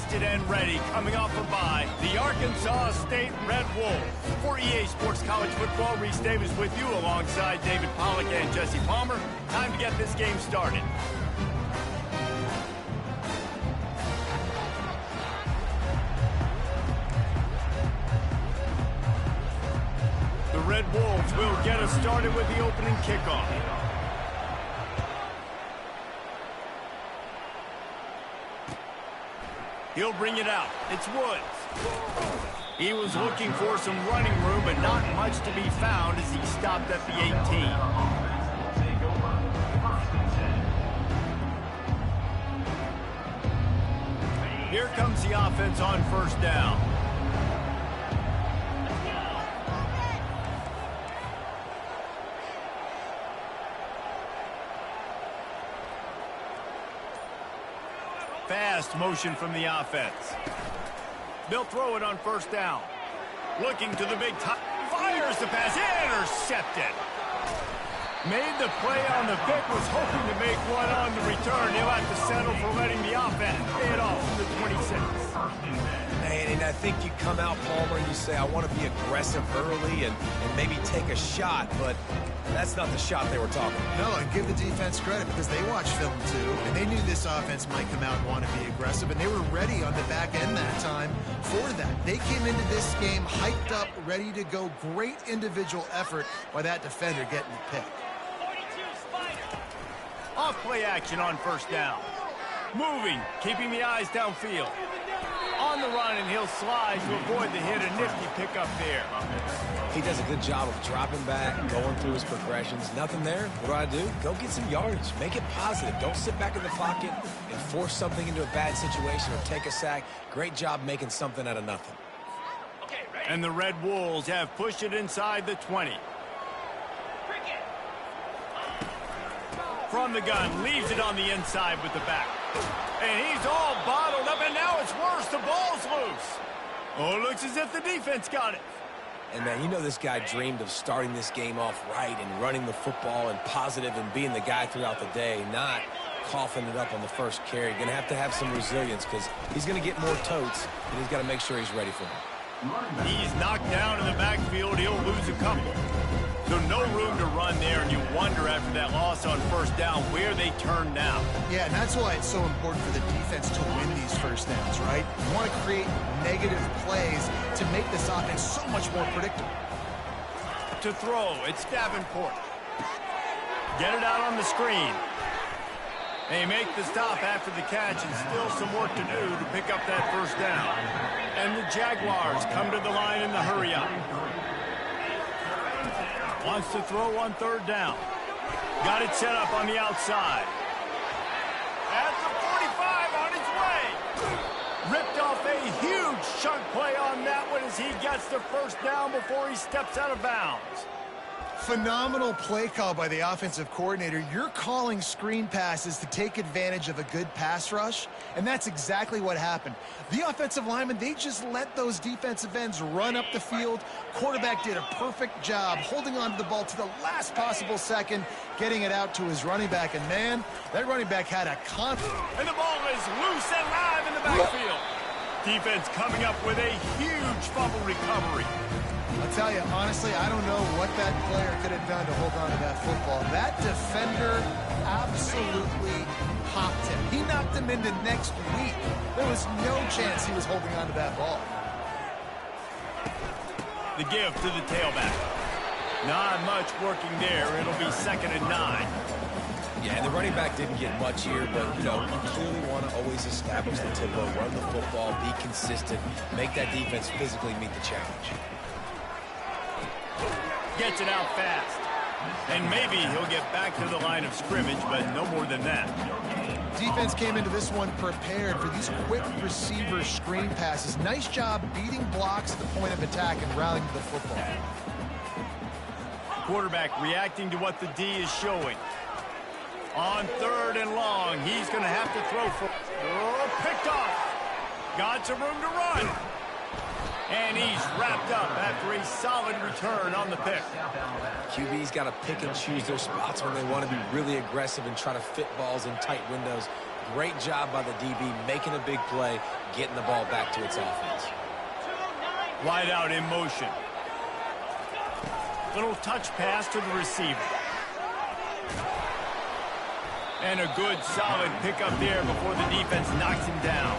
rested and ready, coming off a bye, the Arkansas State Red Wolves. For EA Sports College Football, Reese Davis with you alongside David Pollack and Jesse Palmer. Time to get this game started. The Red Wolves will get us started with the opening kickoff. He'll bring it out. It's Woods. He was looking for some running room, but not much to be found as he stopped at the 18. Here comes the offense on first down. Fast motion from the offense. They'll throw it on first down. Looking to the big top. Fires the pass. Intercepted. Made the play on the pick. Was hoping to make one on the return. He'll have to settle for letting the offense pay it off from the 26. Man, and I think you come out, Palmer, and you say, I want to be aggressive early and maybe take a shot, but that's not the shot they were talking about. No, and give the defense credit because they watched film too, and they knew this offense might come out and want to be aggressive, and they were ready on the back end that time for that. They came into this game hyped up, ready to go. Great individual effort by that defender getting the pick. Off play action on first down. Moving, keeping the eyes downfield. On the run, and he'll slide to avoid the hit. A nifty pickup there. He does a good job of dropping back, going through his progressions. Nothing there. What do? Go get some yardage. Make it positive. Don't sit back in the pocket and force something into a bad situation or take a sack. Great job making something out of nothing. And the Red Wolves have pushed it inside the 20. From the gun, leaves it on the inside with the back. And he's all bottled up, and now it's worse. The ball's loose. Oh, it looks as if the defense got it. And, man, you know this guy dreamed of starting this game off right and running the football and positive and being the guy throughout the day, not coughing it up on the first carry. Going to have some resilience because he's going to get more totes, and he's got to make sure he's ready for him. He's knocked down in the backfield. He'll lose a couple. So no room to run there, and you wonder after that loss on first down where they turn now. Yeah, and that's why it's so important for the defense to win these first downs, right? You want to create negative plays to make this offense so much more predictable. To throw, it's Davenport. Get it out on the screen. They make the stop after the catch, and still some work to do to pick up that first down. And the Jaguars come to the line in the hurry-up. Wants to throw on third down. Got it set up on the outside. At the 45 on his way. Ripped off a huge chunk play on that one as he gets the first down before he steps out of bounds. Phenomenal play call by the offensive coordinator. You're calling screen passes to take advantage of a good pass rush, and that's exactly what happened. The offensive linemen, they just let those defensive ends run up the field. Quarterback did a perfect job holding on to the ball to the last possible second, getting it out to his running back, and man, that running back had a confidence. And the ball is loose and live in the backfield. Defense coming up with a huge fumble recovery. I'll tell you, honestly, I don't know what that player could have done to hold on to that football. That defender absolutely popped him. He knocked him into next week. There was no chance he was holding on to that ball. The give to the tailback. Not much working there. It'll be 2nd and 9. Yeah, and the running back didn't get much here, but, you know, you clearly want to always establish the tempo, run the football, be consistent, make that defense physically meet the challenge. Gets it out fast. And maybe he'll get back to the line of scrimmage, but no more than that. Defense came into this one prepared for these quick receiver screen passes. Nice job beating blocks at the point of attack and rallying to the football. Quarterback reacting to what the D is showing. On 3rd and long, he's going to have to throw for... Oh, picked off. Got some room to run. And he's wrapped up after a solid return on the pick. QB's got to pick and choose their spots when they want to be really aggressive and try to fit balls in tight windows. Great job by the DB making a big play, getting the ball back to its offense. Wide out in motion. Little touch pass to the receiver. And a good, solid pickup there before the defense knocks him down.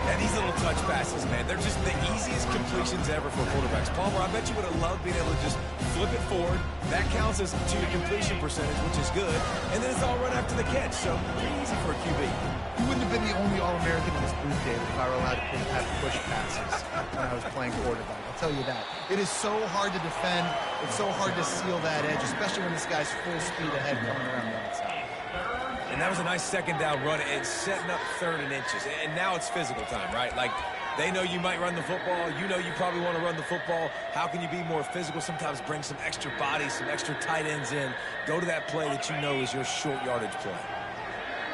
And these little touch passes, man, they're just the easiest completions ever for quarterbacks. Palmer, I bet you would have loved being able to just flip it forward. That counts as to your completion percentage, which is good. And then it's all run after the catch, so pretty easy for a QB. You wouldn't have been the only All-American in this booth, David, if I were allowed to have push passes when I was playing quarterback. I'll tell you that. It is so hard to defend. It's so hard to seal that edge, especially when this guy's full speed ahead coming around the outside. And that was a nice second down run and setting up 3rd and inches. And now it's physical time, right? Like, they know you might run the football. You know you probably want to run the football. How can you be more physical? Sometimes bring some extra bodies, some extra tight ends in. Go to that play that you know is your short yardage play.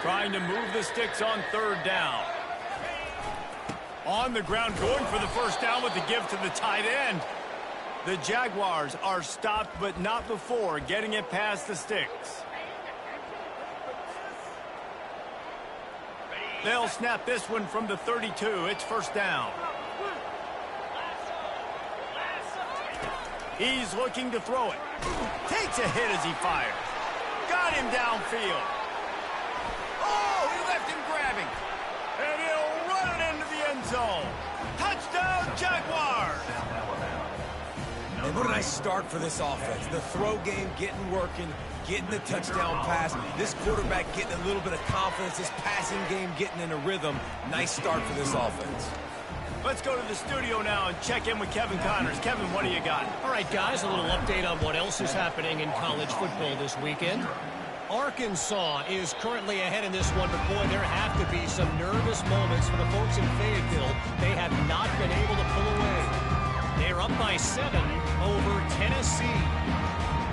Trying to move the sticks on 3rd down. On the ground, going for the first down with the give to the tight end. The Jaguars are stopped, but not before getting it past the sticks. They'll snap this one from the 32. It's 1st down. He's looking to throw it. Takes a hit as he fires. Got him downfield. Oh, he left him grabbing. And he'll run it into the end zone. Touchdown, Jaguars. And what a nice start for this offense. The throw game getting working, getting the touchdown pass. This quarterback getting a little bit of confidence. This passing game getting in a rhythm. Nice start for this offense. Let's go to the studio now and check in with Kevin Connors. Kevin, what do you got? All right, guys, a little update on what else is happening in college football this weekend. Arkansas is currently ahead in this one, but boy, there have to be some nervous moments for the folks in Fayetteville. They have not been able to pull away. They're up by 7 over Tennessee.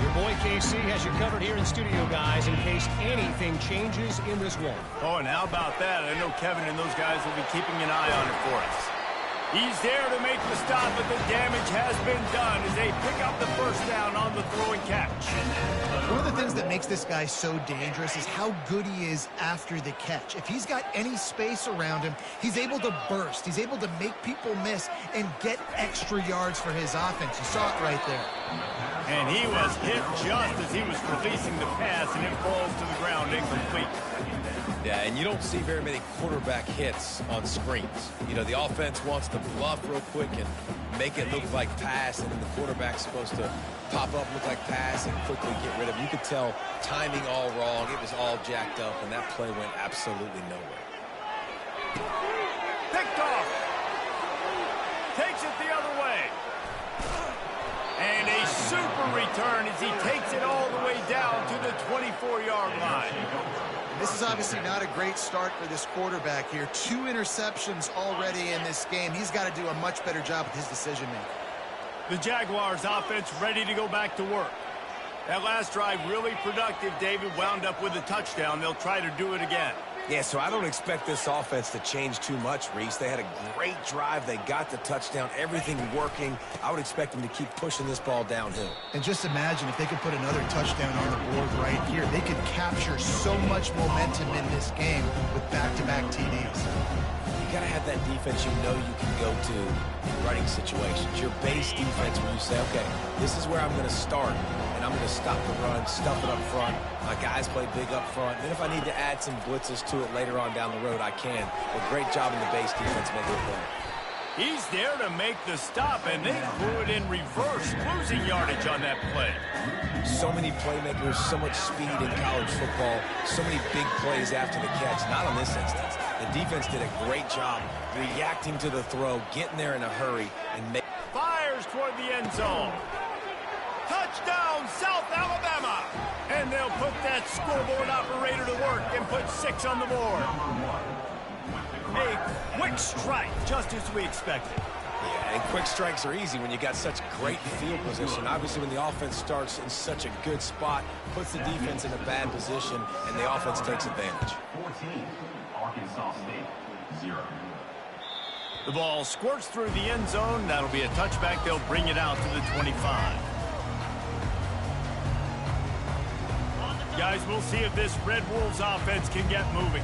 Your boy KC has you covered here in studio, guys, in case anything changes in this one. Oh, and how about that? I know Kevin and those guys will be keeping an eye on it for us. He's there to make the stop, but the damage has been done as they pick up the first down on the throw and catch. One of the things that makes this guy so dangerous is how good he is after the catch. If he's got any space around him, he's able to burst. He's able to make people miss and get extra yards for his offense. You saw it right there. And he was hit just as he was releasing the pass, and it falls to the ground incomplete. Yeah, and you don't see very many quarterback hits on screens. You know, the offense wants to bluff real quick and make it look like pass, and then the quarterback's supposed to pop up, look like pass, and quickly get rid of it. You could tell timing all wrong. It was all jacked up, and that play went absolutely nowhere. Picked off. Takes it the other way. And a super return as he takes it all the way down to the 24-yard line. This is obviously not a great start for this quarterback here. 2 interceptions already in this game. He's got to do a much better job with his decision-making. The Jaguars offense ready to go back to work. That last drive really productive. David wound up with a touchdown. They'll try to do it again. Yeah, so I don't expect this offense to change too much, Reese. They had a great drive. They got the touchdown, everything working. I would expect them to keep pushing this ball downhill. And just imagine if they could put another touchdown on the board right here. They could capture so much momentum in this game with back-to-back TDs. You got to have that defense you know you can go to in running situations. Your base defense where you say, okay, this is where I'm going to start, and I'm going to stop the run, stuff it up front. My guys play big up front. Then if I need to add some blitzes to it later on down the road, I can. A great job in the base defense making a play. He's there to make the stop, and they threw it in reverse, losing yardage on that play. So many playmakers, so much speed in college football, so many big plays after the catch. Not in this instance. The defense did a great job reacting to the throw, getting there in a hurry, and fires toward the end zone. Touchdown, South Alabama! And they'll put that scoreboard operator to work and put 6 on the board. A quick strike, just as we expected. Yeah, and quick strikes are easy when you got such great field position. Obviously, when the offense starts in such a good spot, puts the defense in a bad position, and the offense takes advantage. 14, Arkansas State, 0. The ball squirts through the end zone. That'll be a touchback. They'll bring it out to the 25. Guys, we'll see if this Red Wolves offense can get moving.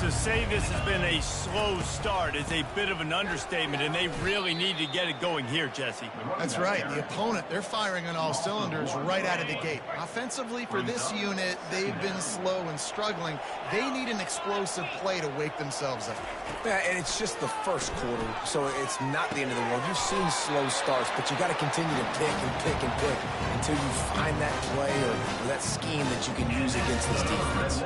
To say this has been a slow start is a bit of an understatement, and they really need to get it going here, Jesse. That's right. The opponent, they're firing on all cylinders right out of the gate. Offensively, for this unit, they've been slow and struggling. They need an explosive play to wake themselves up. Yeah, and it's just the first quarter, so it's not the end of the world. You've seen slow starts, but you got to continue to pick and pick and pick until you find that play or that scheme that you can use against this defense.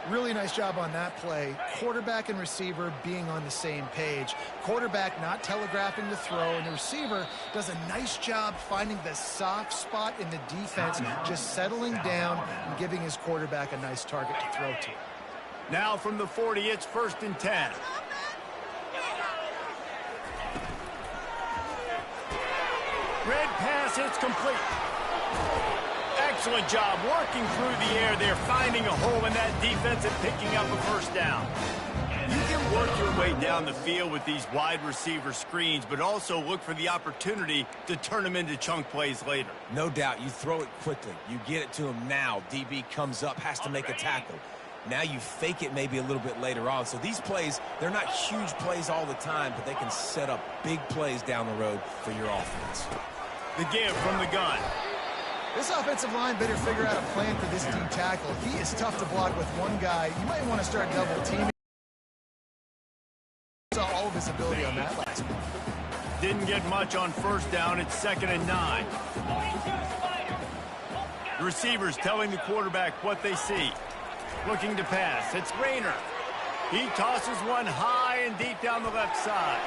Really nice job on that play. Quarterback and receiver being on the same page. Quarterback not telegraphing the throw, and the receiver does a nice job finding the soft spot in the defense, just settling down and giving his quarterback a nice target to throw to. Now from the 40, it's 1st and 10. Red pass, it's complete. Excellent job working through the air there, finding a hole in that defense and picking up a first down. You can work your way down the field with these wide receiver screens, but also look for the opportunity to turn them into chunk plays later. No doubt, you throw it quickly. You get it to him now. DB comes up, has to make a tackle. Now you fake it maybe a little bit later on. So these plays, they're not huge plays all the time, but they can set up big plays down the road for your offense. The give from the gun. This offensive line better figure out a plan for this D tackle. He is tough to block with one guy. You might want to start double teaming. Saw all of his ability on that last one. Didn't get much on first down. It's 2nd and 9. The receivers telling the quarterback what they see. Looking to pass. It's Rayner. He tosses one high and deep down the left side.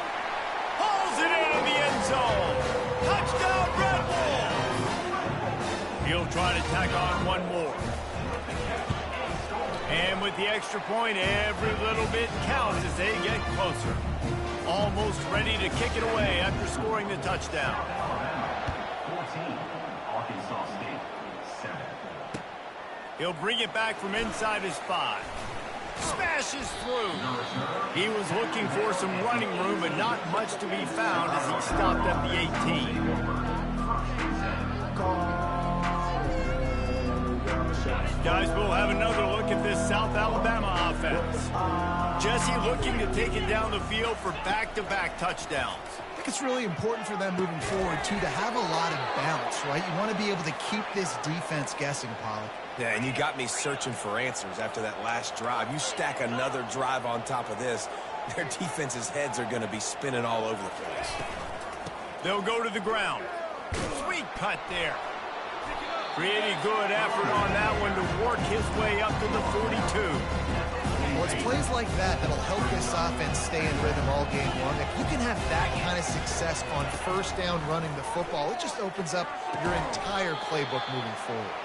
Pulls it into the end zone. Touchdown, Red Bull! He'll try to tack on one more. And with the extra point, every little bit counts as they get closer. Almost ready to kick it away after scoring the touchdown. 14, Arkansas State, 7. He'll bring it back from inside his 5. Smashes through. He was looking for some running room, but not much to be found as he stopped at the 18. Guys, we'll have another look at this South Alabama offense. Jesse looking to take it down the field for back-to-back touchdowns. I think it's really important for them moving forward, too, to have a lot of balance, right? You want to be able to keep this defense guessing, Pollock. Yeah, and you got me searching for answers after that last drive. You stack another drive on top of this, their defense's heads are going to be spinning all over the place. They'll go to the ground. Sweet cut there. Pretty good effort on that one to work his way up to the 42. Well, it's plays like that that'll help this offense stay in rhythm all game long. If you can have that kind of success on first down running the football, it just opens up your entire playbook moving forward.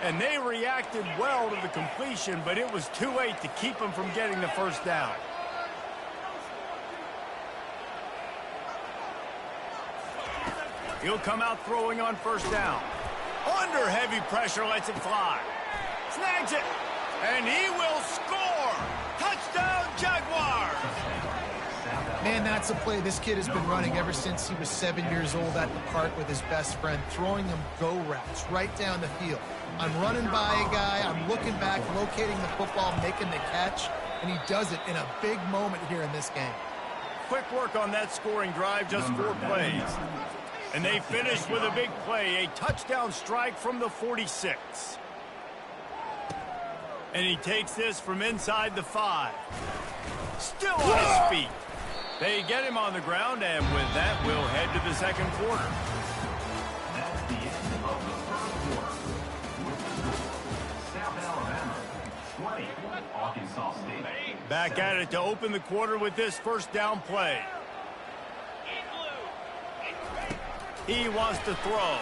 And they reacted well to the completion, but it was too late to keep them from getting the first down. He'll come out throwing on first down. Under heavy pressure, lets it fly. Snags it, and he will score. Touchdown, Jaguars. Man, that's a play this kid has been running ever since he was 7 years old at the park with his best friend, throwing him go routes right down the field. I'm running by a guy, I'm looking back, locating the football, making the catch, and he does it in a big moment here in this game. Quick work on that scoring drive, just 4 plays. And they finished with a big play, a touchdown strike from the 46. And he takes this from inside the 5. Still on his feet. They get him on the ground, and with that, we'll head to the second quarter. That's the end of the first quarter. With the score, South Alabama, 20, Arkansas State. Back at it to open the quarter with this first down play. He wants to throw.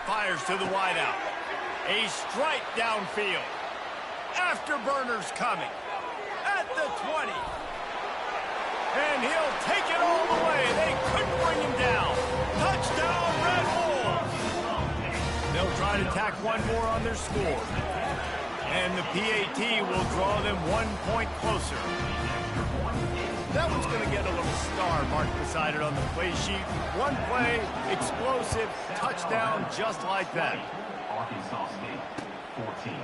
Fires to the wideout. A strike downfield. Afterburners coming. At the 20. And he'll take it all the way. They couldn't bring him down. Touchdown, Red Bull. They'll try to tack one more on their score. And the PAT will draw them 1 point closer. That one's going to get a little star mark beside it on the play sheet. One play, explosive, touchdown just like that. Arkansas State, 14.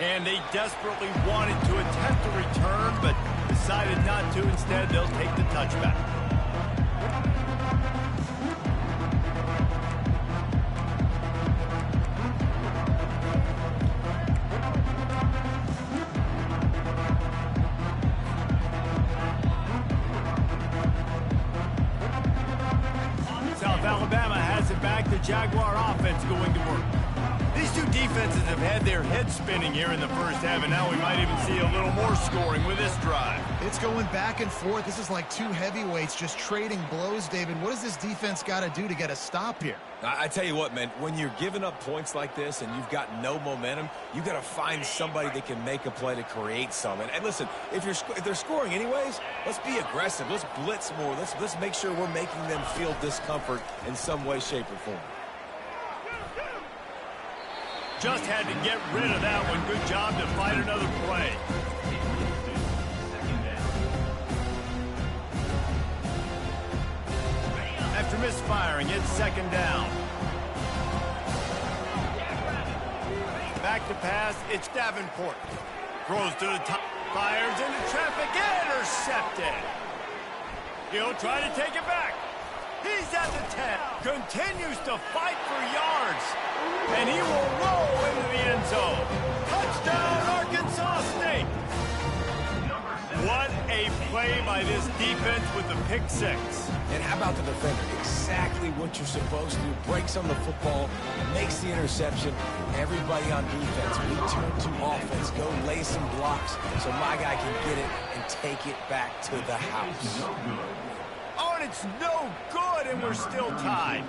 And they desperately wanted to attempt a return, but decided not to. Instead, they'll take the touchback. South Alabama has it back. The Jaguar offense going to work. These two defenses have had their heads spinning here in the first half, and now we might even see a little more scoring with this drive. It's going back and forth. This is like two heavyweights just trading blows, David. What does this defense got to do to get a stop here? I tell you what, man, when you're giving up points like this and you've got no momentum, you got to find somebody that can make a play to create something. And listen, if they're scoring anyways, let's be aggressive. Let's blitz more. Let's make sure we're making them feel discomfort in some way, shape, or form. Just had to get rid of that one. Good job to fight another play. After misfiring, it's second down. Back to pass, it's Davenport. Throws to the top, fires into traffic, intercepted. He'll try to take it back. He's at the 10. Continues to fight for yards. And he will roll into the end zone. Touchdown, Arkansas State. What a play by this defense with the pick six. And how about the defender? Exactly what you're supposed to do. Breaks on the football, makes the interception. Everybody on defense, we turn to offense. Go lay some blocks so my guy can get it and take it back to the house. Oh, and it's no good, and we're still tied.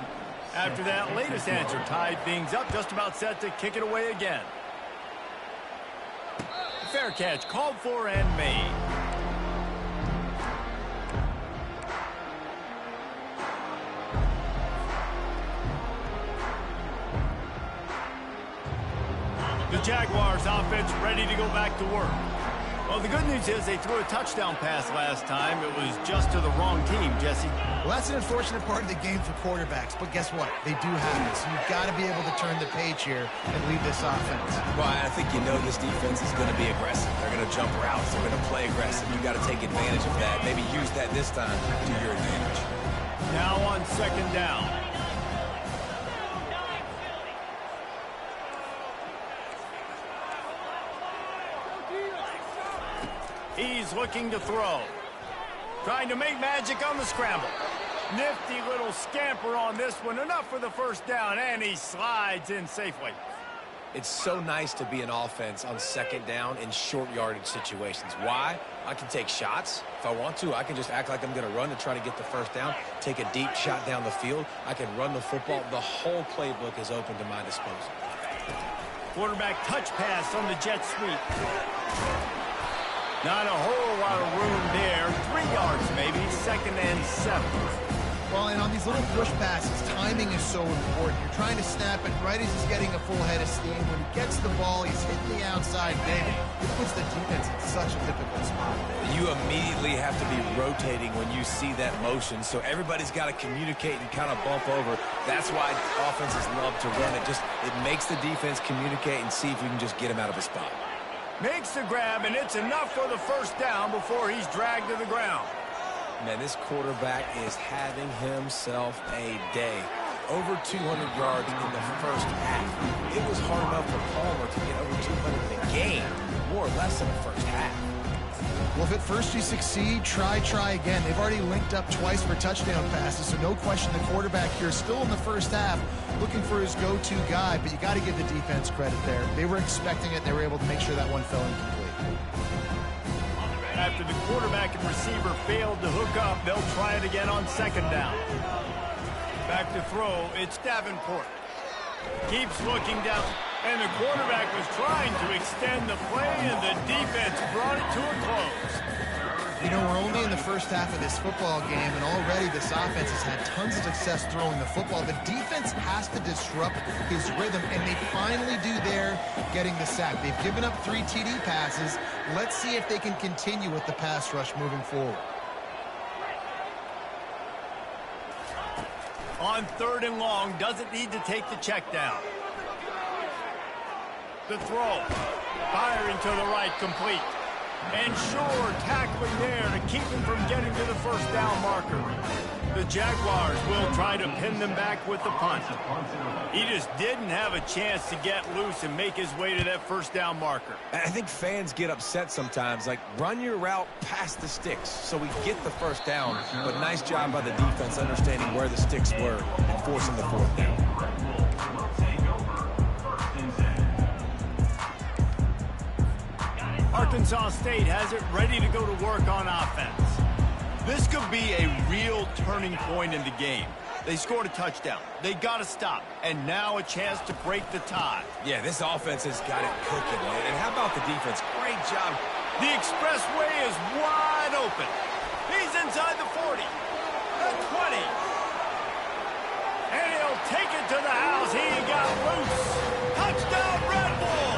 After that latest answer, tied things up, just about set to kick it away again. Fair catch, called for and made. The Jaguars offense ready to go back to work. Well, the good news is they threw a touchdown pass last time. It was just to the wrong team, Jesse. Well, that's an unfortunate part of the game for quarterbacks, but guess what? They do have it, so you've got to be able to turn the page here and lead this offense. Well, I think you know this defense is going to be aggressive. They're going to jump routes. They're going to play aggressive. You've got to take advantage of that. Maybe use that this time to your advantage. Now on second down. He's looking to throw. Trying to make magic on the scramble. Nifty little scamper on this one. Enough for the first down, and he slides in safely. It's so nice to be an offense on second down in short yardage situations. Why? I can take shots. If I want to, I can just act like I'm going to run to try to get the first down, take a deep shot down the field. I can run the football. The whole playbook is open to my disposal. Quarterback touch pass on the jet sweep. Not a whole lot of room there. 3 yards maybe, second and 7. Well, and on these little push passes, timing is so important. You're trying to snap it right as he's getting a full head of steam. When he gets the ball, he's hitting the outside big. It puts the defense in such a difficult spot. You immediately have to be rotating when you see that motion, so everybody's got to communicate and kind of bump over. That's why offenses love to run it. It makes the defense communicate and see if we can just get him out of a spot. Makes the grab, and it's enough for the first down before he's dragged to the ground. Man, this quarterback is having himself a day. Over 200 yards in the first half. It was hard enough for Palmer to get over 200 in a game, more or less in the first half. Well, if at first you succeed, try again. They've already linked up twice for touchdown passes, so no question the quarterback here still in the first half looking for his go-to guy, but you got to give the defense credit there. They were expecting it. They were able to make sure that one fell incomplete. After the quarterback and receiver failed to hook up, they'll try it again on second down. Back to throw, it's Davenport. Keeps looking down, and the quarterback was trying to extend the play, and the defense brought it to a close. You know, we're only in the first half of this football game, and already this offense has had tons of success throwing the football. The defense has to disrupt his rhythm, and they finally do there, getting the sack. They've given up 3 TD passes. Let's see if they can continue with the pass rush moving forward. On third and long, doesn't need to take the check down. The throw. Firing to the right, complete. And sure, tackling there to keep him from getting to the first down marker. The Jaguars will try to pin them back with the punt. He just didn't have a chance to get loose and make his way to that first down marker. I think fans get upset sometimes, like run your route past the sticks so we get the first down. But nice job by the defense understanding where the sticks were and forcing the fourth down. Arkansas State has it ready to go to work on offense. This could be a real turning point in the game. They scored a touchdown. They got to stop. And now a chance to break the tie. Yeah, this offense has got it cooking, man. And how about the defense? Great job. The expressway is wide open. He's inside the 40. The 20. And he'll take it to the house. He got loose. Touchdown, Red Bull.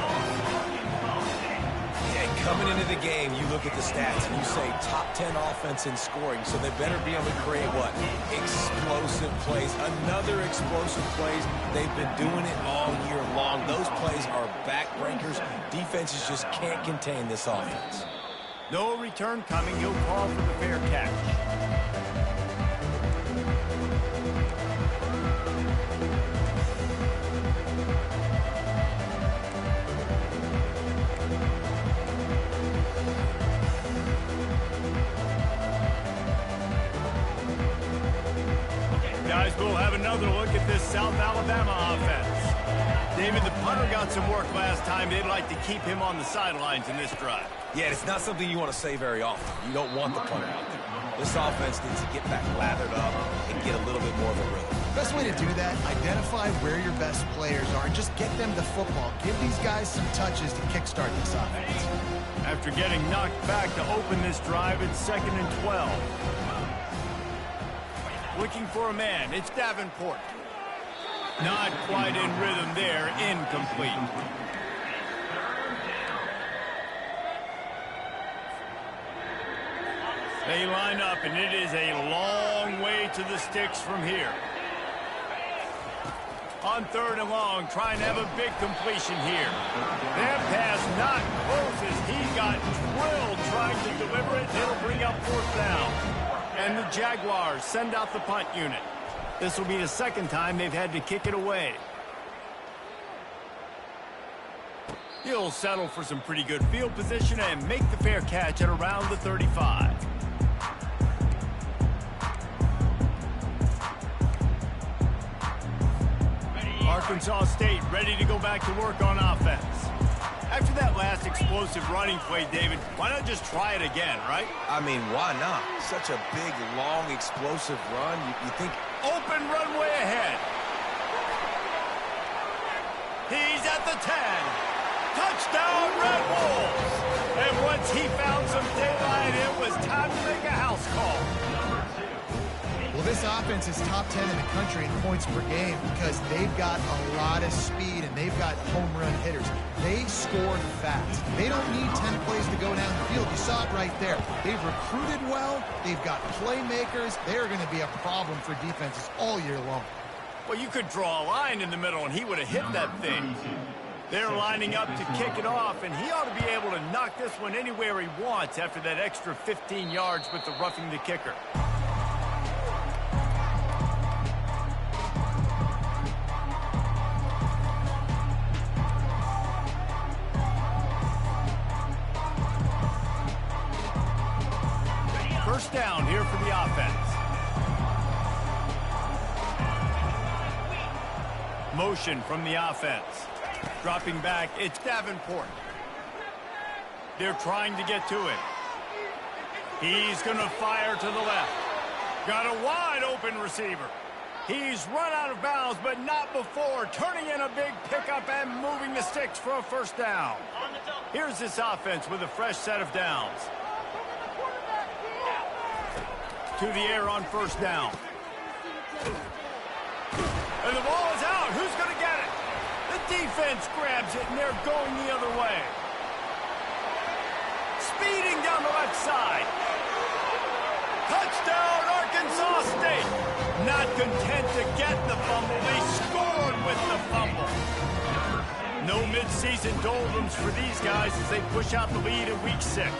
Coming into the game, you look at the stats and you say top 10 offense in scoring, so they better be able to create what? Explosive plays. Another explosive plays. They've been doing it all year long. Those plays are backbreakers. Defenses just can't contain this offense. No return coming. He'll call for the fair catch. Guys, we'll have another look at this South Alabama offense. David, the punter got some work last time. They'd like to keep him on the sidelines in this drive. Yeah, it's not something you want to say very often. You don't want the punter out there. This offense needs to get back lathered up and get a little bit more of a rhythm. Best way to do that, identify where your best players are and just get them the football. Give these guys some touches to kickstart this offense. After getting knocked back to open this drive, it's 2nd and 12. Looking for a man. It's Davenport. Not quite in rhythm there. Incomplete. They line up, and it is a long way to the sticks from here. On 3rd and long, trying to have a big completion here. That pass not close as he got drilled trying to deliver it. It'll bring up 4th down. And the Jaguars send out the punt unit. This will be the 2nd time they've had to kick it away. He'll settle for some pretty good field position and make the fair catch at around the 35. Arkansas State ready to go back to work on offense. After that last explosive running play, David, why not just try it again, right? I mean, why not? Such a big, long, explosive run. You think... Open runway ahead. He's at the 10. Touchdown, Red Bulls. And once he found some daylight, it was time to make a house call. Well, this offense is top 10 in the country in points per game because they've got a lot of speed and they've got home run hitters. They score fast. They don't need 10 plays to go down the field. You saw it right there. They've recruited well. They've got playmakers. They're going to be a problem for defenses all year long. Well, you could draw a line in the middle and he would have hit that thing. They're lining up to kick it off, and he ought to be able to knock this one anywhere he wants after that extra 15 yards with the roughing the kicker. First down here for the offense. Motion from the offense. Dropping back, it's Davenport. They're trying to get to it. He's going to fire to the left. Got a wide open receiver. He's run out of bounds, but not before turning in a big pickup and moving the sticks for a first down. Here's this offense with a fresh set of downs. To the air on first down. And the ball is out. Who's going to get it? The defense grabs it, and they're going the other way. Speeding down the left side. Touchdown, Arkansas State. Not content to get the fumble, they scored with the fumble. No midseason doldrums for these guys as they push out the lead in week 6.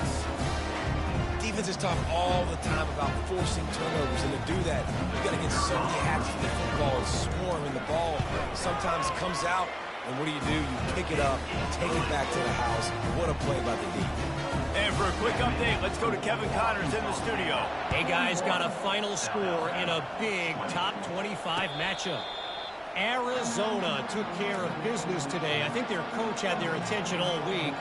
Defenses talk all the time about forcing turnovers, and to do that, you got to get so attached to the football and swarm, and the ball sometimes comes out, and what do? You pick it up, take it back to the house. What a play by the D. And for a quick update, let's go to Kevin Connors in the studio. Hey, guys, got a final score in a big top 25 matchup. Arizona took care of business today. I think their coach had their attention all week.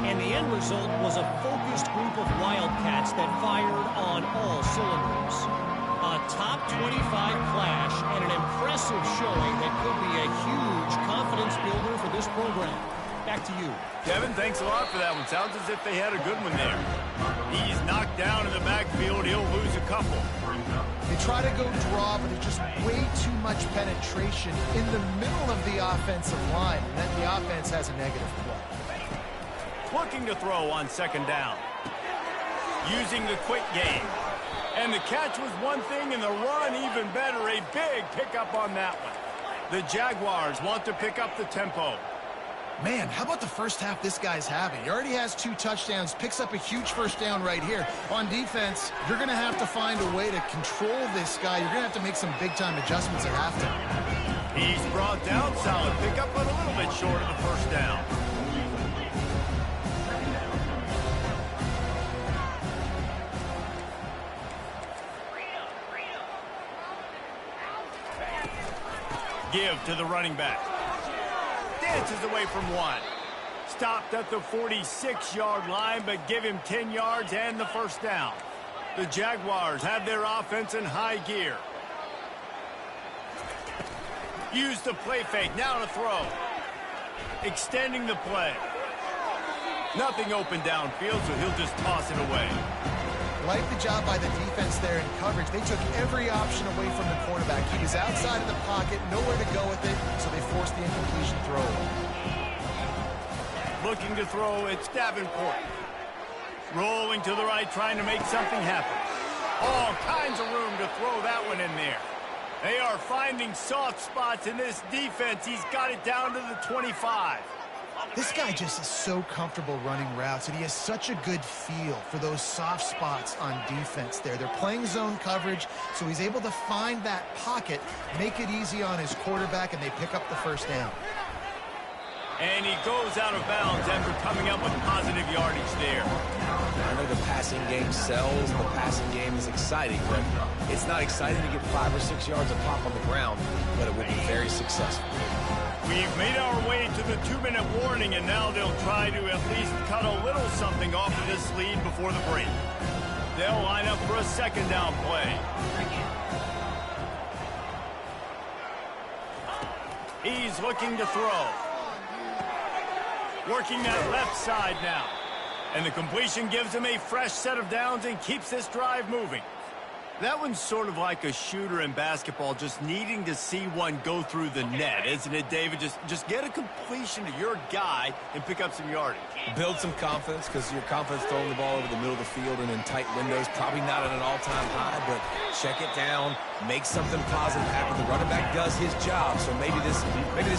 And the end result was a focused group of Wildcats that fired on all cylinders. A top 25 clash and an impressive showing that could be a huge confidence builder for this program. Back to you. Kevin, thanks a lot for that one. Sounds as if they had a good one there. He's knocked down in the backfield. He'll lose a couple. They try to go draw, but there's just way too much penetration in the middle of the offensive line, and then the offense has a negative play. Looking to throw on second down. Using the quick game. And the catch was one thing, and the run even better. A big pickup on that one. The Jaguars want to pick up the tempo. Man, how about the first half this guy's having? He already has 2 touchdowns, picks up a huge first down right here. On defense, you're going to have to find a way to control this guy. You're going to have to make some big-time adjustments at halftime. He's brought down, solid pickup, but a little bit short of the first down. Give to the running back. Dances away from one. Stopped at the 46-yard line, but give him 10 yards and the first down. The Jaguars have their offense in high gear. Use the play fake, now to throw. Extending the play. Nothing open downfield, so he'll just toss it away. Like the job by the defense there in coverage. They took every option away from the quarterback. He was outside of the pocket, nowhere to go with it, so they forced the incompletion throw. Looking to throw, it's Davenport. Rolling to the right, trying to make something happen. All kinds of room to throw that one in there. They are finding soft spots in this defense. He's got it down to the 25. This guy just is so comfortable running routes, and he has such a good feel for those soft spots on defense there. They're playing zone coverage, so he's able to find that pocket, make it easy on his quarterback, and they pick up the first down. And he goes out of bounds after coming up with positive yardage there. I know the passing game sells, the passing game is exciting, but it's not exciting to get 5 or 6 yards of pop on the ground, but it will be very successful. We've made our way to the 2-minute warning, and now they'll try to at least cut a little something off of this lead before the break. They'll line up for a second down play. He's looking to throw. Working that left side now. And the completion gives him a fresh set of downs and keeps this drive moving. That one's sort of like a shooter in basketball, just needing to see one go through the net, isn't it, David? Just get a completion to your guy and pick up some yardage. Build some confidence, because your confidence throwing the ball over the middle of the field and in tight windows, probably not at an all-time high, but check it down, make something positive happen. The running back does his job, so maybe this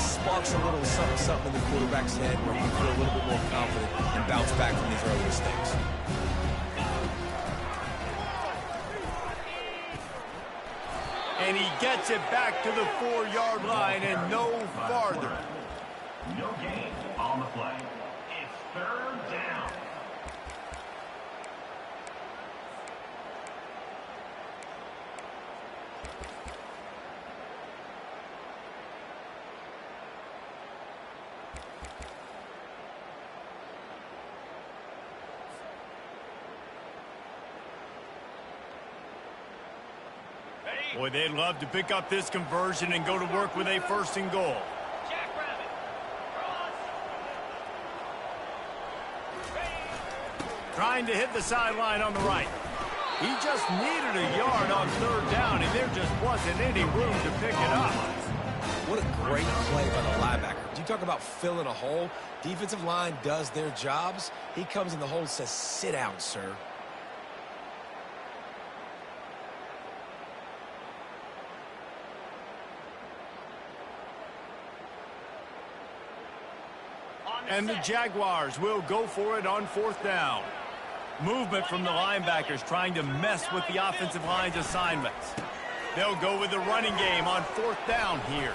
sparks a little something in the quarterback's head where he can feel a little bit more confident and bounce back from these early mistakes. And he gets it back to the 4-yard line and no farther. No gain on the play. It's third down. Boy, they'd love to pick up this conversion and go to work with a 1st and goal. Trying to hit the sideline on the right. He just needed a yard on 3rd down, and there just wasn't any room to pick it up. What a great play by the linebacker. You talk about filling a hole. Defensive line does their jobs. He comes in the hole and says, "Sit down, sir." And the Jaguars will go for it on 4th down. Movement from the linebackers trying to mess with the offensive line's assignments. They'll go with the running game on 4th down here.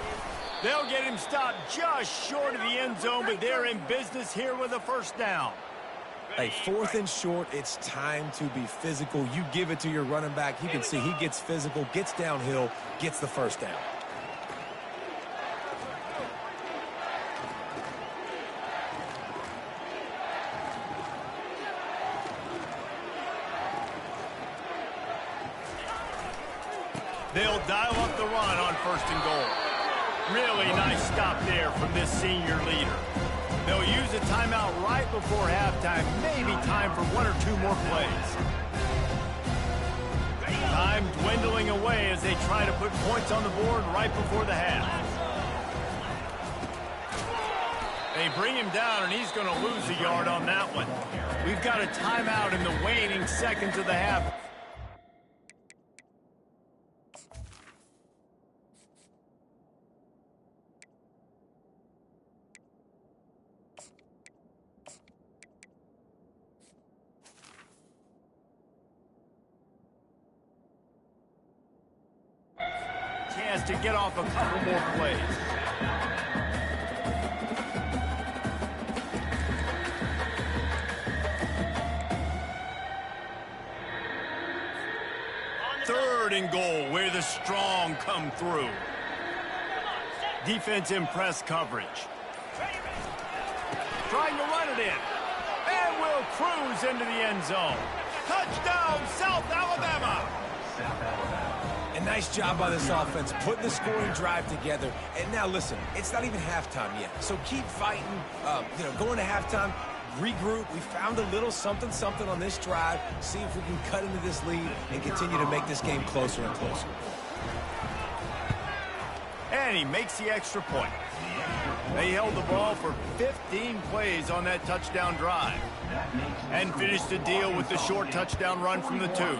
They'll get him stopped just short of the end zone, but they're in business here with a 1st down. Hey, 4th and short, it's time to be physical. You give it to your running back. You can see he gets physical, gets downhill, gets the 1st down. They'll dial up the run on 1st and goal. Really nice stop there from this senior leader. They'll use a timeout right before halftime, maybe time for 1 or 2 more plays. Time dwindling away as they try to put points on the board right before the half. They bring him down, and he's going to lose a yard on that one. We've got a timeout in the waning seconds of the half. Chance to get off a couple more plays. Third and goal, where the strong come through. Defense in press coverage. Trying to run it in. And will cruise into the end zone. Touchdown, South Alabama! South Alabama. A nice job by this offense, putting the scoring drive together. And now listen, it's not even halftime yet. So keep fighting, going to halftime, regroup. We found a little something on this drive. See if we can cut into this lead and continue to make this game closer and closer. And he makes the extra point. They held the ball for 15 plays on that touchdown drive. And finished the deal with the short touchdown run from the 2. South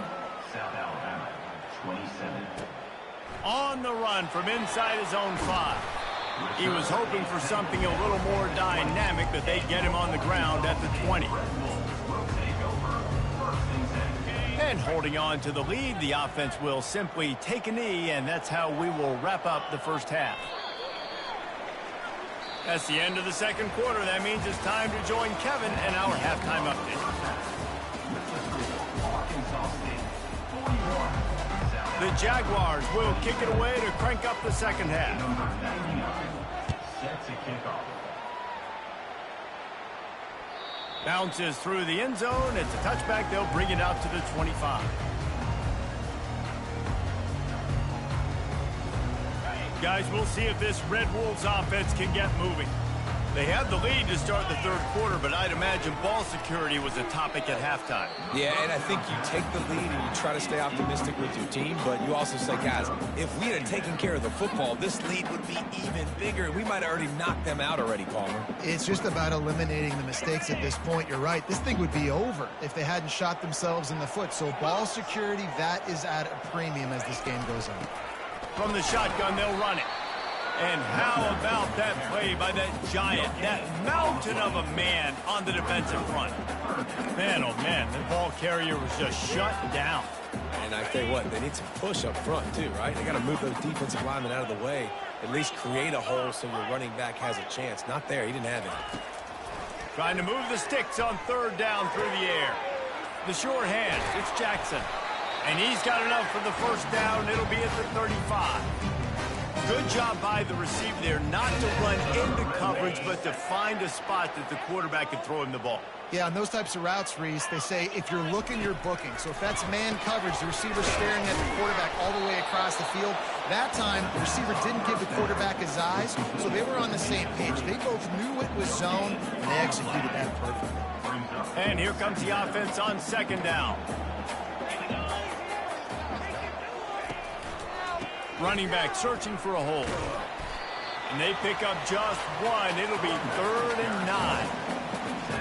Alabama, 27. On the run from inside his own 5. He was hoping for something a little more dynamic, but they get him on the ground at the 20. And holding on to the lead, the offense will simply take a knee, and that's how we will wrap up the first half. That's the end of the second quarter. That means it's time to join Kevin and our halftime update. The Jaguars will kick it away to crank up the second half. Set to kick off. Bounces through the end zone. It's a touchback. They'll bring it out to the 25. Guys, we'll see if this Red Wolves offense can get moving. They have the lead to start the third quarter, but I'd imagine ball security was a topic at halftime. Yeah, and I think you take the lead and you try to stay optimistic with your team, but you also say, guys, if we had taken care of the football, this lead would be even bigger. We might have already knocked them out already, Palmer. It's just about eliminating the mistakes at this point. You're right. This thing would be over if they hadn't shot themselves in the foot. So ball security, that is at a premium as this game goes on. From the shotgun, they'll run it. And how about that play by that giant, that mountain of a man on the defensive front? Man, oh man, the ball carrier was just shut down. And I tell you what, they need some push up front too, right? They got to move those defensive linemen out of the way, at least create a hole so your running back has a chance. Not there, he didn't have it. Trying to move the sticks on third down through the air. The short hand, it's Jackson. And he's got enough for the first down. It'll be at the 35. Good job by the receiver there, not to run into coverage, but to find a spot that the quarterback can throw him the ball. Yeah, on those types of routes, Reese, they say if you're looking, you're booking. So if that's man coverage, the receiver's staring at the quarterback all the way across the field. That time, the receiver didn't give the quarterback his eyes, so they were on the same page. They both knew it was zone, and they executed that perfectly. And here comes the offense on second down. Running back searching for a hole. And they pick up just one. It'll be 3rd and 9.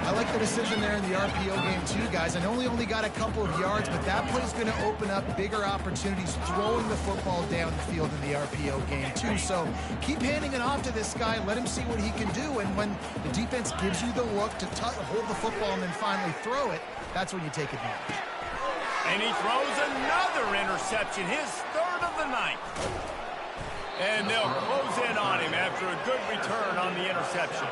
I like the decision there in the RPO game too, guys. I know he only got a couple of yards, but that play is going to open up bigger opportunities throwing the football down the field in the RPO game too. So keep handing it off to this guy. Let him see what he can do. And when the defense gives you the look to hold the football and then finally throw it, that's when you take advantage. And he throws another interception, his third of the night. And they'll close in on him after a good return on the interception.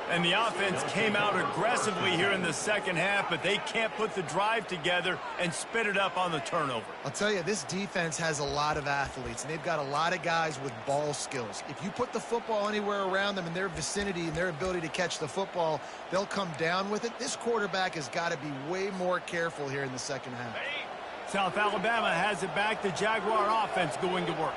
And the offense came out aggressively here in the second half, but they can't put the drive together and spit it up on the turnover. I'll tell you, this defense has a lot of athletes, and they've got a lot of guys with ball skills. If you put the football anywhere around them in their vicinity and their ability to catch the football, they'll come down with it. This quarterback has got to be way more careful here in the second half. South Alabama has it back. The Jaguar offense going to work.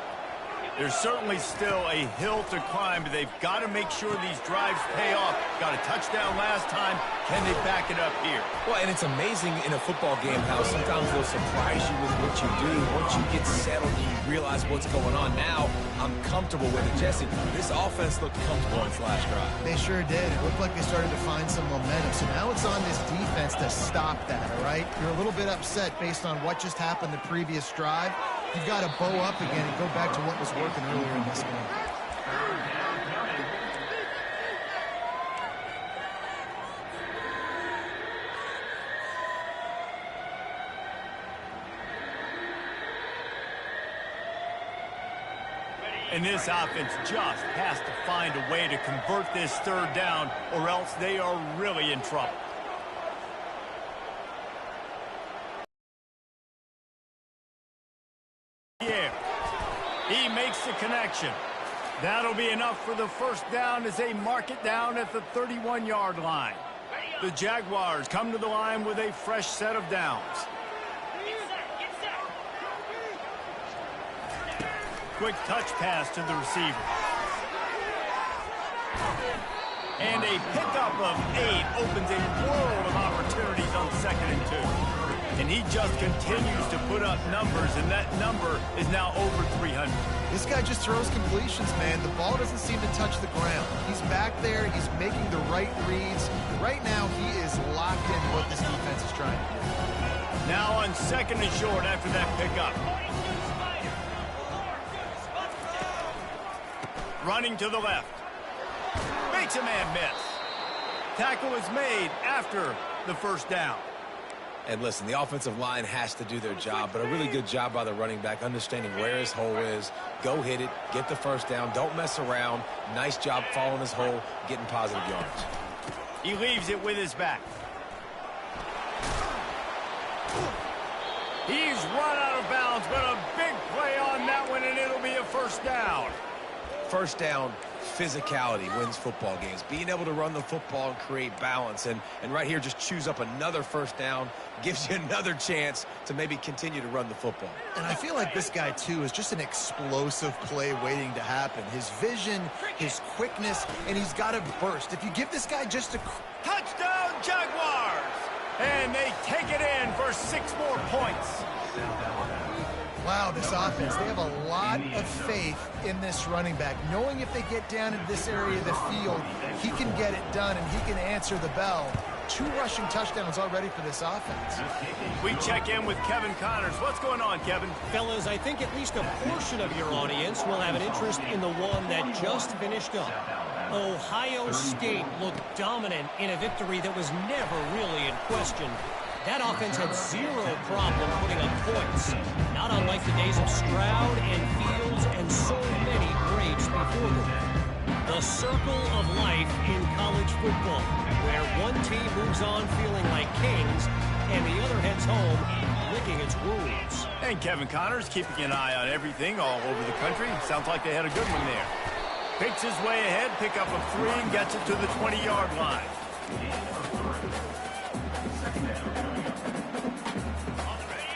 There's certainly still a hill to climb, but they've got to make sure these drives pay off. Got a touchdown last time. Can they back it up here? Well, and it's amazing in a football game how sometimes they'll surprise you with what you do. Once you get settled and you realize what's going on, now I'm comfortable with it. Jesse, this offense looked comfortable on its last drive. They sure did. It looked like they started to find some momentum. So now it's on this defense to stop that, all right? You're a little bit upset based on what just happened the previous drive. You've got to bow up again and go back to what was working earlier in this game. And this offense just has to find a way to convert this third down, or else they are really in trouble. Yeah, he makes the connection. That'll be enough for the first down as they mark it down at the 31-yard line. The Jaguars come to the line with a fresh set of downs. Quick touch pass to the receiver. And a pickup of 8 opens a world of opportunities on 2nd and 2. And he just continues to put up numbers, and that number is now over 300. This guy just throws completions, man. The ball doesn't seem to touch the ground. He's back there. He's making the right reads. Right now, he is locked into what this defense is trying to do. Now on 2nd and short after that pickup. Running to the left. Makes a man miss. Tackle is made after the first down. And listen, the offensive line has to do their job, but a really good job by the running back understanding where his hole is. Go hit it, get the first down, don't mess around. Nice job following his hole, getting positive yards. He leaves it with his back. He's run out of bounds, but a big play on that one, and it'll be a first down. First down, physicality wins football games. Being able to run the football and create balance. And right here, just choose up another first down, gives you another chance to maybe continue to run the football. And I feel like this guy, too, is just an explosive play waiting to happen. His vision, his quickness, and he's got to burst. If you give this guy just a... Touchdown, Jaguars! And they take it in for 6 more points. Wow, this offense, they have a lot of faith in this running back, knowing if they get down into this area of the field, he can get it done and he can answer the bell. 2 rushing touchdowns already for this offense. We check in with Kevin Connors. What's going on, Kevin? Fellas, I think at least a portion of your audience will have an interest in the one that just finished up. Ohio State looked dominant in a victory that was never really in question. That offense had 0 problem putting up points, not unlike the days of Stroud and Fields and so many greats before them. The circle of life in college football, where one team moves on feeling like kings and the other heads home licking its wounds. And Kevin Connors keeping an eye on everything all over the country. Sounds like they had a good one there. Picks his way ahead, pick up a 3, and gets it to the 20-yard line.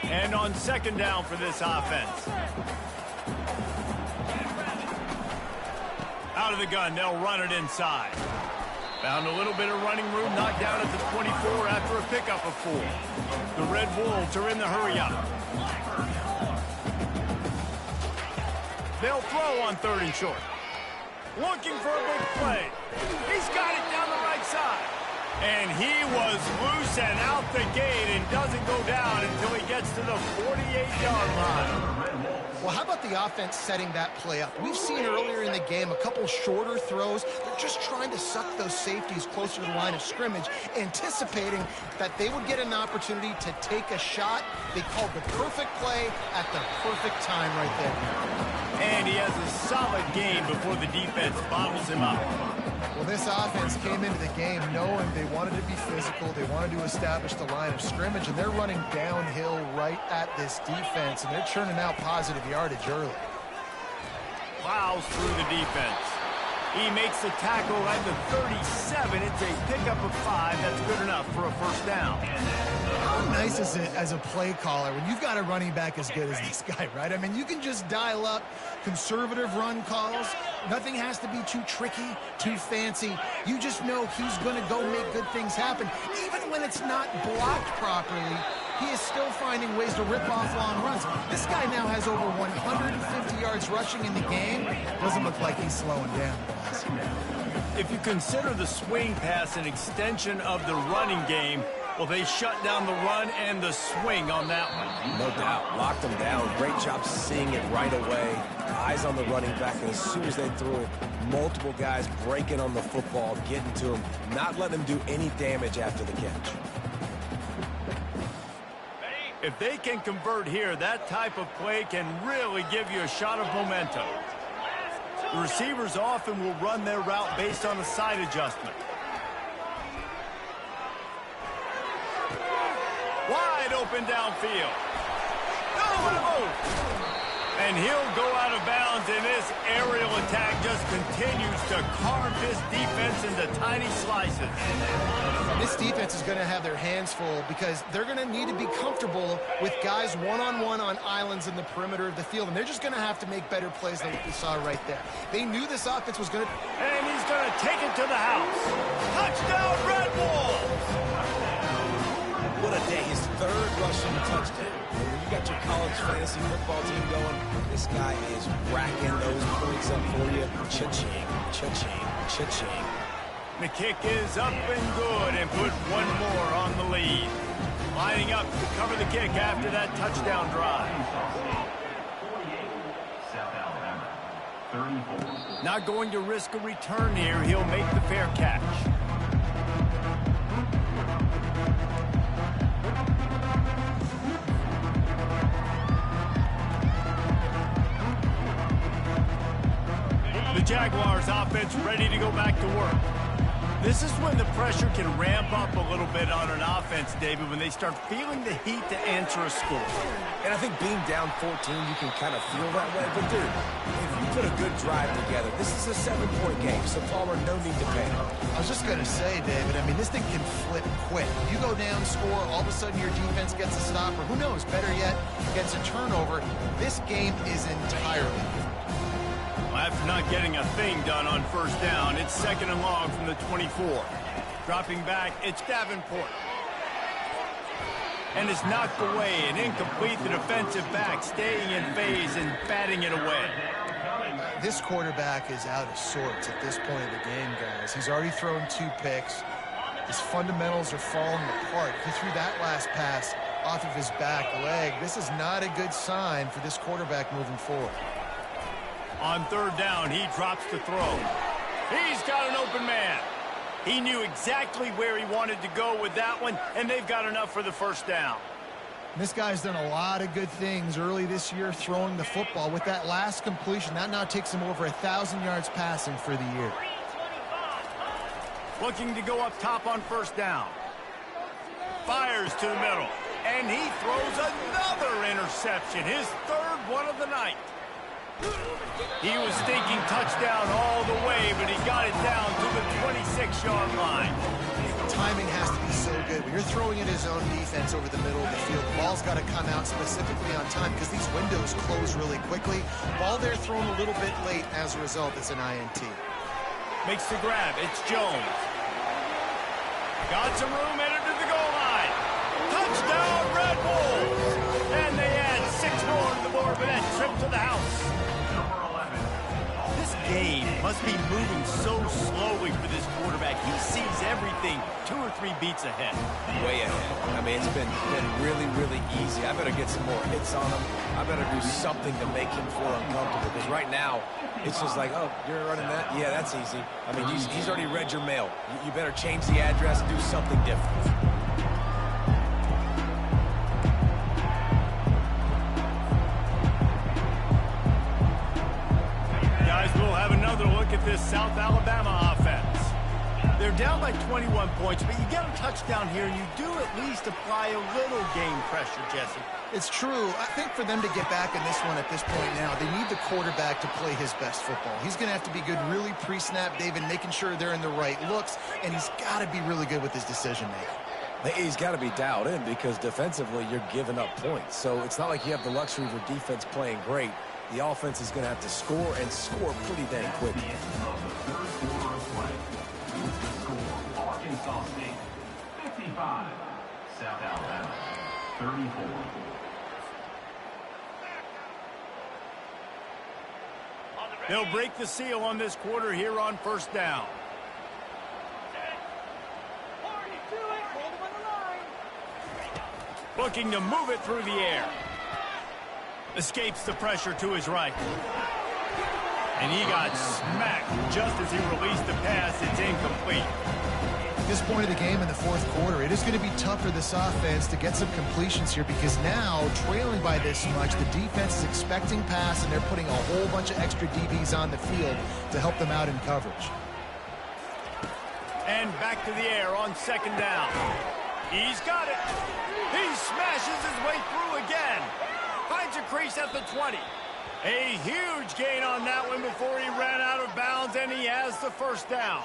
And on 2nd down for this offense. Out of the gun, they'll run it inside. Found a little bit of running room, knocked down at the 24 after a pickup of 4. The Red Wolves are in the hurry-up. They'll throw on 3rd and short. Looking for a big play. He's got it down the right side. And he was loose and out the gate and doesn't go down until he gets to the 48-yard line. Well, how about the offense setting that play up? We've seen earlier in the game a couple shorter throws. They're just trying to suck those safeties closer to the line of scrimmage, anticipating that they would get an opportunity to take a shot. They called the perfect play at the perfect time right there. And he has a solid game before the defense bottles him up. Well, this offense came into the game knowing they wanted to be physical, they wanted to establish the line of scrimmage, and they're running downhill right at this defense, and they're churning out positive yardage early. Plows through the defense. He makes the tackle at the 37. It's a pickup of 5. That's good enough for a first down. How nice is it as a play caller when you've got a running back as good as this guy, right? I mean, you can just dial up conservative run calls. Nothing has to be too tricky, too fancy. You just know he's going to go make good things happen. Even when it's not blocked properly, he is still finding ways to rip off long runs. This guy now has over 150 yards rushing in the game. Doesn't look like he's slowing down. If you consider the swing pass an extension of the running game, well, they shut down the run and the swing on that one. No doubt. Locked them down. Great job seeing it right away. Eyes on the running back, and as soon as they threw it, multiple guys breaking on the football, getting to him, not letting him do any damage after the catch. If they can convert here, that type of play can really give you a shot of momentum. The receivers often will run their route based on a side adjustment. Wide open downfield. And he'll go out of bounds, and this aerial attack just continues to carve this defense into tiny slices. This defense is going to have their hands full because they're going to need to be comfortable with guys one-on-one on islands in the perimeter of the field, and they're just going to have to make better plays than what we saw right there. They knew this offense was going to... And he's going to take it to the house. Touchdown, Red Wolves! What a day. His third rushing touchdown. When you got your college fantasy football team going, this guy is racking those points up for you. Cha-ching, cha-ching, cha-ching. The kick is up and good, and put one more on the lead. Lining up to cover the kick after that touchdown drive. 48, South Alabama. 34. Not going to risk a return here. He'll make the fair catch. The Jaguars offense ready to go back to work. This is when the pressure can ramp up a little bit on an offense, David, when they start feeling the heat to answer a score. And I think being down 14, you can kind of feel that way. But, dude, if you put a good drive together, this is a 7-point game, so Palmer, no need to panic. I was just going to say, David, I mean, this thing can flip quick. You go down, score, all of a sudden your defense gets a stop, or who knows, better yet, gets a turnover. This game is entirely After not getting a thing done on first down, it's 2nd and long from the 24. Dropping back, it's Davenport. And it's knocked away and incomplete. The defensive back staying in phase and batting it away. This quarterback is out of sorts at this point of the game, guys. He's already thrown 2 picks. His fundamentals are falling apart. He threw that last pass off of his back leg. This is not a good sign for this quarterback moving forward. On 3rd down, he drops the throw. He's got an open man. He knew exactly where he wanted to go with that one, and they've got enough for the first down. This guy's done a lot of good things early this year throwing the football. With that last completion, that now takes him over 1,000 yards passing for the year. Looking to go up top on first down. Fires to the middle, and he throws another interception, his 3rd one of the night. He was thinking touchdown all the way, but he got it down to the 26-yard line. Timing has to be so good. When you're throwing in his own defense over the middle of the field, the ball's got to come out specifically on time because these windows close really quickly. Ball there thrown a little bit late. As a result, it's an INT. Makes the grab. It's Jones. Got some room, headed to the goal line. Touchdown, Red Wolves! And they add 6 more to the board for that trip to the house. This game must must be moving so slowly for this quarterback. He sees everything 2 or 3 beats ahead. Way ahead. I mean, it's been really, really easy. I better get some more hits on him. I better do something to make him feel uncomfortable. Because right now, it's just like, oh, you're running that? Yeah, that's easy. I mean, he's already read your mail. You better change the address, do something different. We'll have another look at this South Alabama offense. They're down by 21 points, but you get a touchdown here, and you do at least apply a little game pressure, Jesse. It's true. I think for them to get back in this one at this point now, they need the quarterback to play his best football. He's going to have to be good really pre-snap, David, making sure they're in the right looks, and he's got to be really good with his decision-making. He's got to be dialed in because defensively you're giving up points. So it's not like you have the luxury of your defense playing great. The offense is going to have to score and score pretty dang quick. Arkansas State 55, South Alabama 34. They'll break the seal on this quarter here on first down. Looking to move it through the air. Escapes the pressure to his right. And he got smacked just as he released the pass. It's incomplete. At this point of the game in the fourth quarter, it is going to be tough for this offense to get some completions here because now, trailing by this much, the defense is expecting pass, and they're putting a whole bunch of extra DBs on the field to help them out in coverage. And back to the air on second down. He's got it. He smashes his way through again. Finds a crease at the 20. A huge gain on that one before he ran out of bounds, and he has the first down.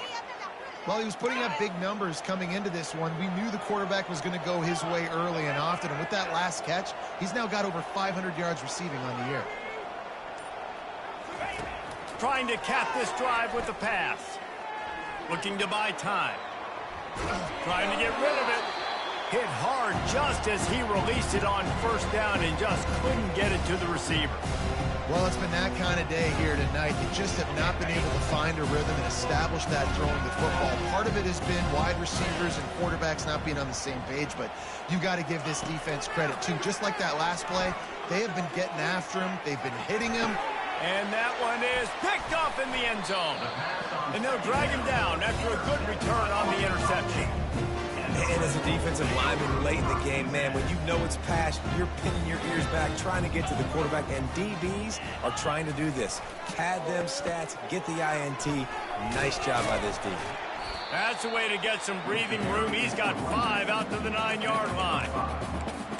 Well, he was putting up big numbers coming into this one. We knew the quarterback was going to go his way early and often, and with that last catch, he's now got over 500 yards receiving on the year. Trying to cap this drive with the pass. Looking to buy time. Trying to get rid of it. Hit hard just as he released it on first down and just couldn't get it to the receiver. Well, it's been that kind of day here tonight. They just have not been able to find a rhythm and establish that throwing the football. Part of it has been wide receivers and quarterbacks not being on the same page, but you got to give this defense credit, too. Just like that last play, they have been getting after him. They've been hitting him. And that one is picked up in the end zone. And they'll drag him down after a good return on the interception. And as a defensive lineman late in the game, man, when you know it's past, you're pinning your ears back, trying to get to the quarterback, and DBs are trying to do this. Pad them stats, get the INT. Nice job by this D. That's a way to get some breathing room. He's got 5 out to the 9-yard line.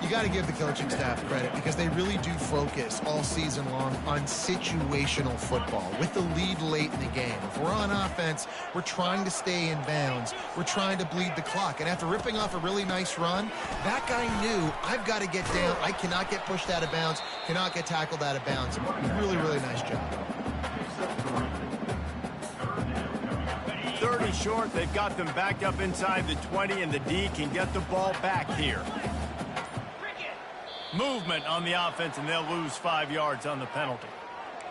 You got to give the coaching staff credit because they really do focus all season long on situational football with the lead late in the game. If we're on offense, we're trying to stay in bounds. We're trying to bleed the clock. And after ripping off a really nice run, that guy knew, I've got to get down. I cannot get pushed out of bounds, cannot get tackled out of bounds. Really, really nice job. 30 short. They've got them back up inside the 20, and the D can get the ball back here. Movement on the offense, and they'll lose 5 yards on the penalty.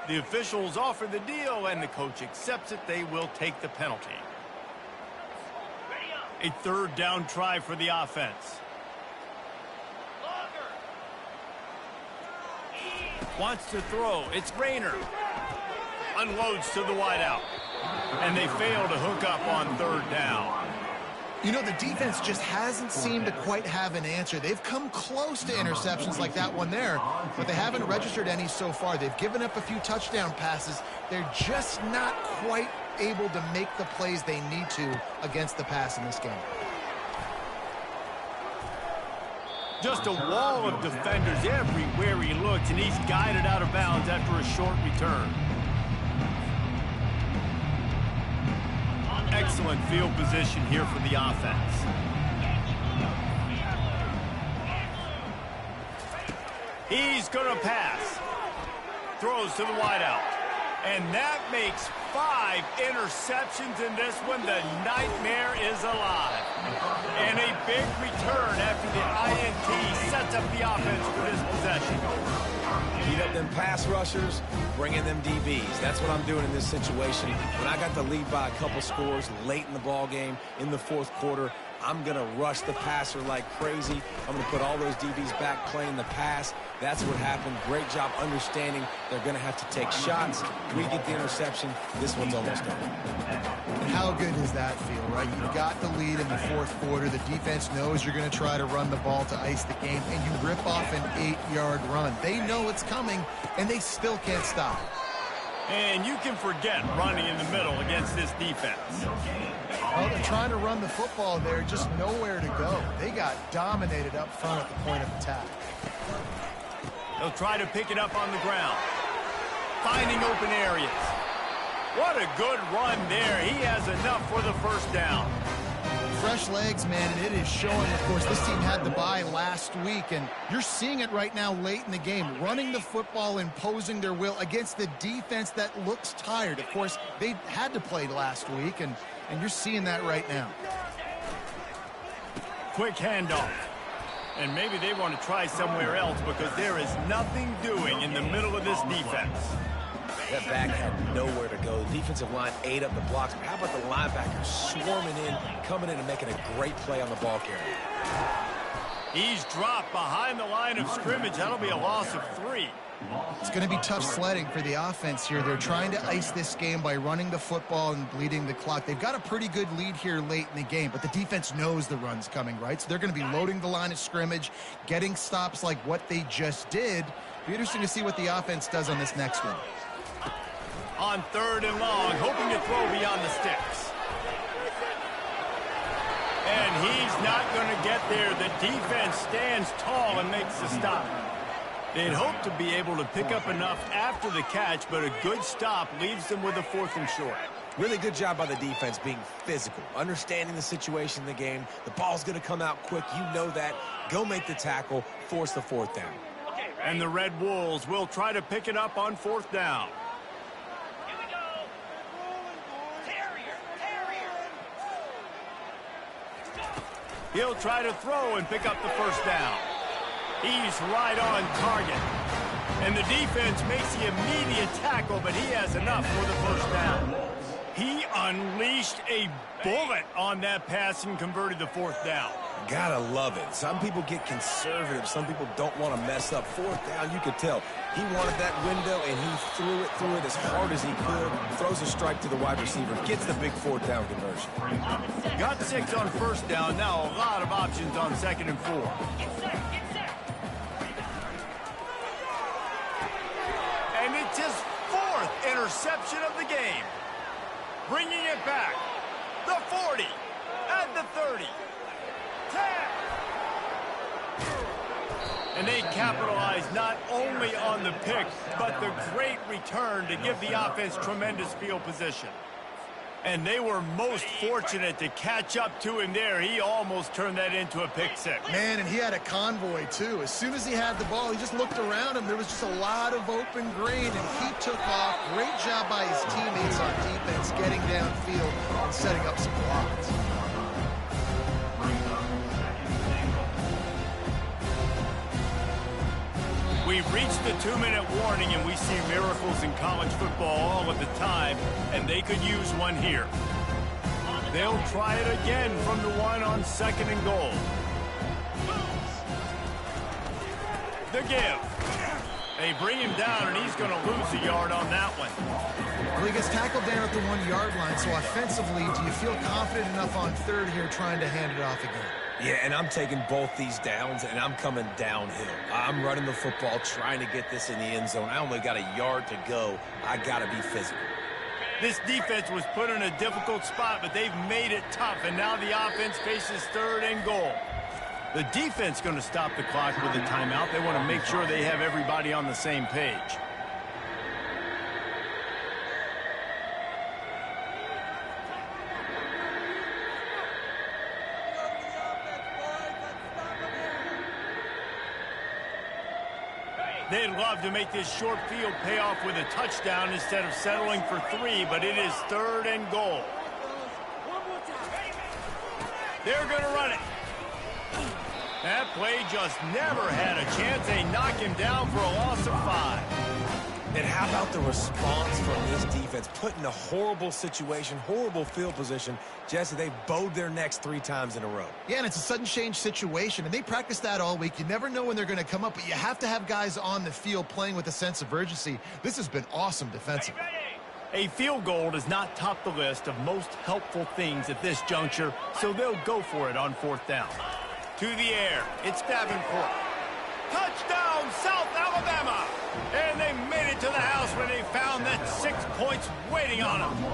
The officials offer the deal, and the coach accepts it. They will take the penalty. A third down try for the offense. Wants to throw. It's Rayner. Unloads to the wideout. And they fail to hook up on third down. You know, the defense just hasn't seemed to quite have an answer. They've come close to interceptions like that one there, but they haven't registered any so far. They've given up a few touchdown passes. They're just not quite able to make the plays they need to against the pass in this game. Just a wall of defenders everywhere he looks, and he's guided out of bounds after a short return. Excellent field position here for the offense. He's going to pass. Throws to the wideout. And that makes 5 interceptions in this one. The nightmare is alive. And a big return after the INT sets up the offense for this possession. You know, them pass rushers, bring in them DBs. That's what I'm doing in this situation. When I got the lead by a couple scores late in the ball game, in the fourth quarter, I'm going to rush the passer like crazy. I'm going to put all those DBs back playing the pass. That's what happened. Great job understanding they're going to have to take shots. We get the interception. This one's almost over. How good does that feel, right? You got the lead in the fourth quarter. The defense knows you're going to try to run the ball to ice the game, and you rip off an 8-yard run. They know it's coming, and they still can't stop it. And you can forget running in the middle against this defense. Well, they're trying to run the football there, just nowhere to go. They got dominated up front at the point of attack. They'll try to pick it up on the ground. Finding open areas. What a good run there. He has enough for the first down. Fresh legs, man, and it is showing. Of course, this team had the bye last week, and you're seeing it right now late in the game, running the football, imposing their will against the defense that looks tired. Of course, they had to play last week, and you're seeing that right now. Quick handoff. And maybe they want to try somewhere else because there is nothing doing in the middle of this defense. That back had nowhere to go. The defensive line ate up the blocks. But how about the linebackers swarming in, coming in and making a great play on the ball carrier? He's dropped behind the line of scrimmage. That'll be a loss of 3. It's going to be tough sledding for the offense here. They're trying to ice this game by running the football and bleeding the clock. They've got a pretty good lead here late in the game, but the defense knows the run's coming, right? So they're going to be loading the line of scrimmage, getting stops like what they just did. Be interesting to see what the offense does on this next one. On 3rd and long, hoping to throw beyond the sticks. And he's not going to get there. The defense stands tall and makes the stop. They'd hope to be able to pick up enough after the catch, but a good stop leaves them with a 4th and short. Really good job by the defense being physical, understanding the situation in the game. The ball's going to come out quick. You know that. Go make the tackle, force the 4th down. And the Red Wolves will try to pick it up on 4th down. He'll try to throw and pick up the first down. He's right on target. And the defense makes the immediate tackle, but he has enough for the first down. He unleashed a bullet on that pass and converted the 4th down. Gotta love it. Some people get conservative. Some people don't want to mess up. 4th down, you could tell. He wanted that window, and he threw it as hard as he could. Throws a strike to the wide receiver. Gets the big 4th down conversion. Got 6 on first down. Now a lot of options on 2nd and 4. And it's his 4th interception of the game. Bringing it back. The 40. At the 30. 10. And they capitalize not only on the pick, but the great return to give the offense tremendous field position. And they were most fortunate to catch up to him there. He almost turned that into a pick 6. Man, and he had a convoy, too. As soon as he had the ball, he just looked around him. There was just a lot of open green, and he took off. Great job by his teammates on defense, getting downfield and setting up some blocks. We've reached the 2-minute warning, and we see miracles in college football all of the time, and they could use one here. They'll try it again from the 1 on 2nd and goal. The give. They bring him down, and he's going to lose a yard on that one. Well, he gets tackled down at the 1-yard line, so offensively, do you feel confident enough on 3rd here trying to hand it off again? Yeah, and I'm taking both these downs, and I'm coming downhill. I'm running the football, trying to get this in the end zone. I only got a yard to go. I got to be physical. This defense was put in a difficult spot, but they've made it tough, and now the offense faces 3rd and goal. The defense going to stop the clock with a timeout. They want to make sure they have everybody on the same page. They'd love to make this short field pay off with a touchdown instead of settling for 3, but it is 3rd and goal. They're going to run it. That play just never had a chance. They knock him down for a loss of 5. And how about the response from this defense? Put in a horrible situation, horrible field position. Jesse, they bowed their necks 3 times in a row. Yeah, and it's a sudden change situation, and they practice that all week. You never know when they're going to come up, but you have to have guys on the field playing with a sense of urgency. This has been awesome defensively. A field goal does not top the list of most helpful things at this juncture, so they'll go for it on 4th down. To the air, it's Davenport. Touchdown, South Alabama! And they made it to the house when they found that 6 points waiting on them.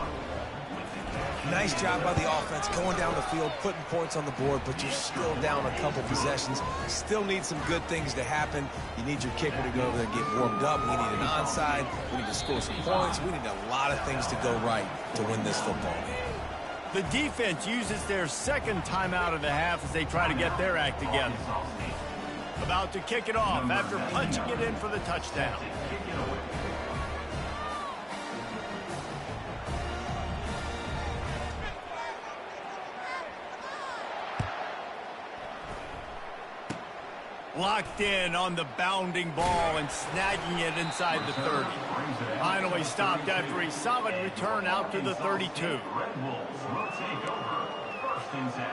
Nice job by the offense going down the field, putting points on the board, but you're still down a couple possessions. Still need some good things to happen. You need your kicker to go over there and get warmed up. We need an onside. We need to score some points. We need a lot of things to go right to win this football game. The defense uses their 2nd timeout of the half as they try to get their act together. About to kick it off after punching it in for the touchdown. Locked in on the bounding ball and snagging it inside the 30. Finally stopped after a solid return out to the 32. Red Wolves will take over 1st and 10.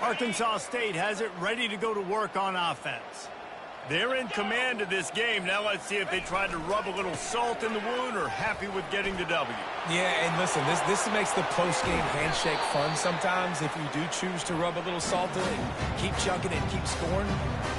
Arkansas State has it ready to go to work on offense. They're in command of this game. Now let's see if they try to rub a little salt in the wound or happy with getting the W. Yeah, and listen, this makes the post-game handshake fun sometimes. If you do choose to rub a little salt in it, keep chucking it, keep scoring,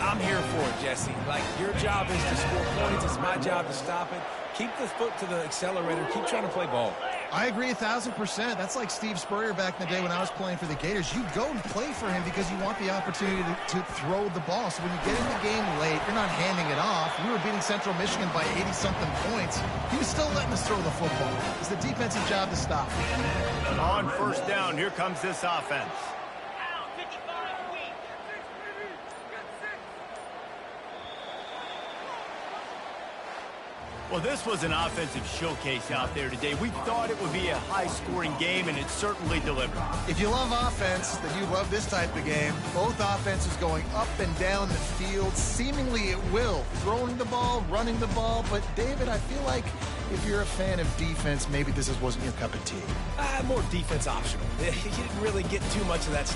I'm here for it, Jesse. Like, your job is to score points. It's my job to stop it. Keep the foot to the accelerator. Keep trying to play ball. I agree 1,000%. That's like Steve Spurrier back in the day when I was playing for the Gators. You go and play for him because you want the opportunity to throw the ball. So when you get in the game late, you're not handing it off. We were beating Central Michigan by 80-something points. He was still letting us throw the football. It's the defensive job to stop. On 1st down, here comes this offense. Well, this was an offensive showcase out there today. We thought it would be a high-scoring game, and it certainly delivered. If you love offense, then you love this type of game. Both offenses going up and down the field, seemingly at will. Throwing the ball, running the ball. But, David, I feel like if you're a fan of defense, maybe this wasn't your cup of tea. More defense optional. You didn't really get too much of that stuff.